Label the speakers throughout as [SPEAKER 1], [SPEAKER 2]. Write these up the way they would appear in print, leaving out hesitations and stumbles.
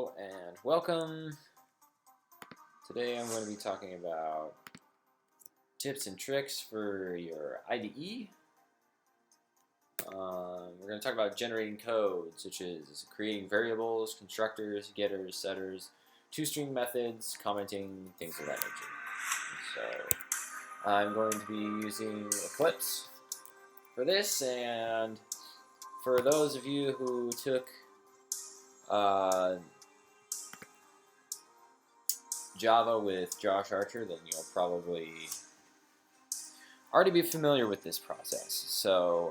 [SPEAKER 1] And welcome. Today I'm going to be talking about tips and tricks for your IDE. We're going to talk about generating code, such as creating variables, constructors, getters, setters, toString methods, commenting, things of that nature. So I'm going to be using Eclipse for this, and for those of you who took Java with Josh Archer, then you'll probably already be familiar with this process. So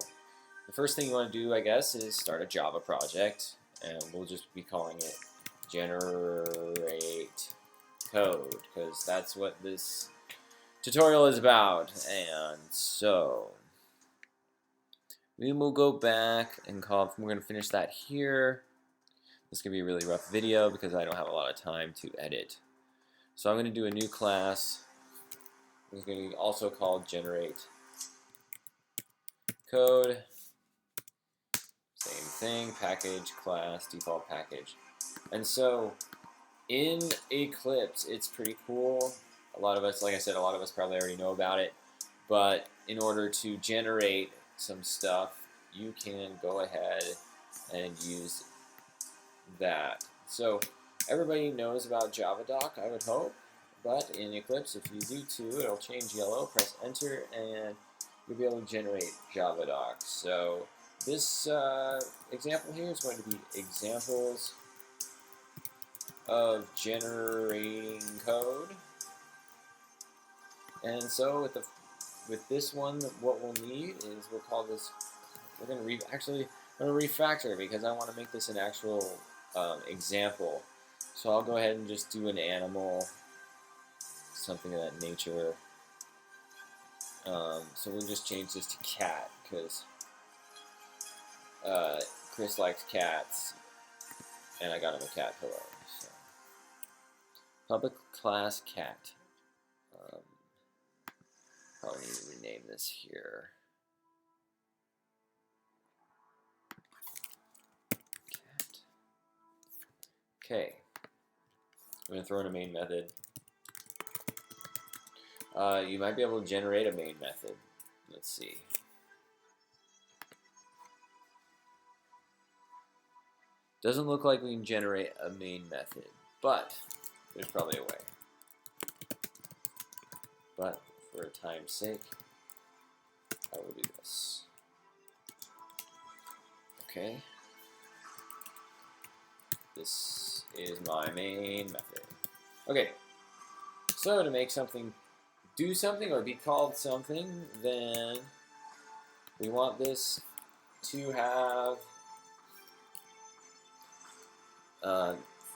[SPEAKER 1] the first thing you want to do, I guess, is start a Java project, and we'll just be calling it generate code, because that's what this tutorial is about. And so we will go back and we're going to finish that here. This is going to be a really rough video because I don't have a lot of time to edit. So I'm going to do a new class. It's going to be also called generate code. Same thing, package, class, default package. And so in Eclipse, it's pretty cool. A lot of us, like I said, a lot of us probably already know about it. But in order to generate some stuff, you can go ahead and use that. So everybody knows about Javadoc, I would hope, but in Eclipse, if you do too, it'll change yellow, press enter, and you'll be able to generate Javadoc. So this example here is going to be examples of generating code. And so with this one, what we'll need is we're going to refactor it because I want to make this an actual example. So I'll go ahead and just do an animal, something of that nature. So we'll just change this to cat because Chris likes cats, and I got him a cat pillow. So public class cat. Probably need to rename this here. Cat. Okay. I'm going to throw in a main method. You might be able to generate a main method. Let's see. Doesn't look like we can generate a main method, but there's probably a way. But for time's sake, I will do this. Okay. This is my main method. Okay. So to make something do something or be called something, then we want this to have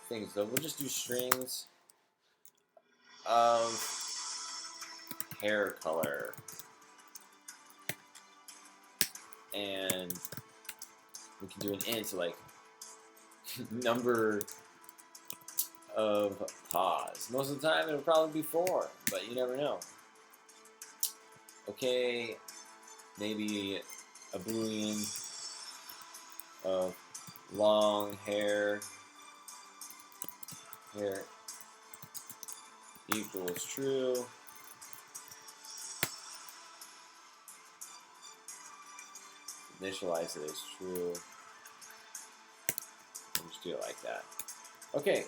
[SPEAKER 1] things. So we'll just do strings of hair color, and we can do an int, so like number of paws. Most of the time it'll probably be 4, but you never know. Okay, maybe a boolean of long hair equals true. Initialize it as true. And just do it like that. Okay,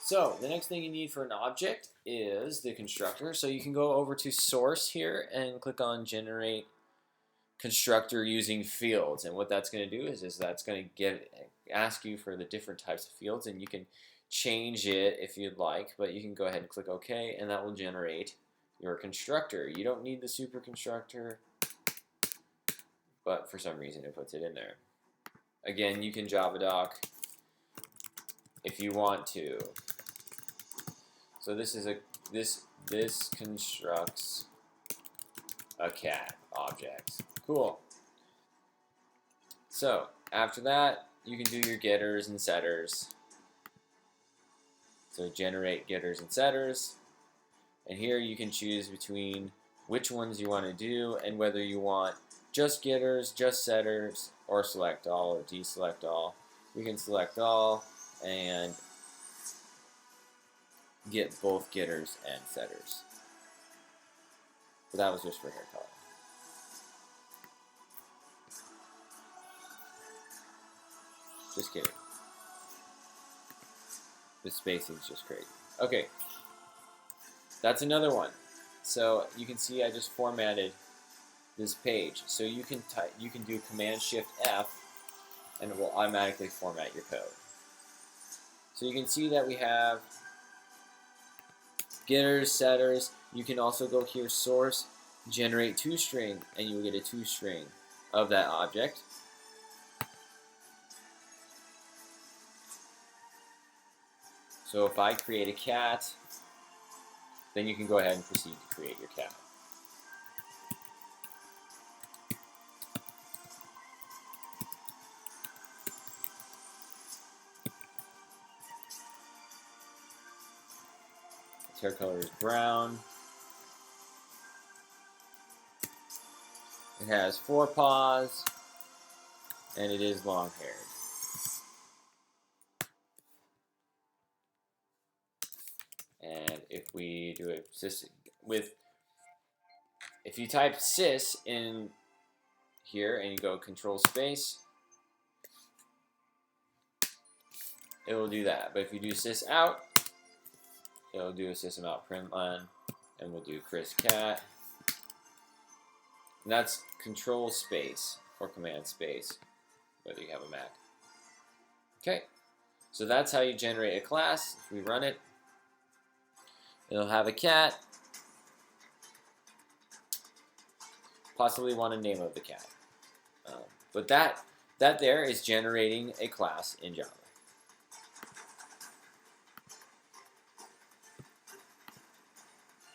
[SPEAKER 1] so the next thing you need for an object is the constructor. So you can go over to source here and click on generate constructor using fields. And what that's going to do is that's going to ask you for the different types of fields, and you can change it if you'd like, but you can go ahead and click OK, and that will generate your constructor. You don't need the super constructor, but for some reason it puts it in there. Again, you can Javadoc if you want to. So this is this constructs a cat object. Cool. So after that, you can do your getters and setters. So generate getters and setters, and here you can choose between which ones you want to do and whether you want just getters, just setters, or select all or deselect all. We can select all, and get both getters and setters. But that was just for hair color. Just kidding. The spacing's just crazy. Okay, that's another one. So you can see I just formatted this page. So you can do Command Shift F, and it will automatically format your code. So you can see that we have getters, setters. You can also go here, source, generate toString, and you will get a toString of that object. So if I create a cat, then you can go ahead and proceed to create your cat. Its hair color is brown. It has 4 paws, and it is long-haired. And if we do it if you type sys in here and you go control space, it will do that. But if you do sys out, it will do a system out println, and we'll do Chris cat. And that's control space or command space, whether you have a Mac. Okay, so that's how you generate a class. If we run it, it'll have a cat, possibly want a name of the cat. But that there is generating a class in Java.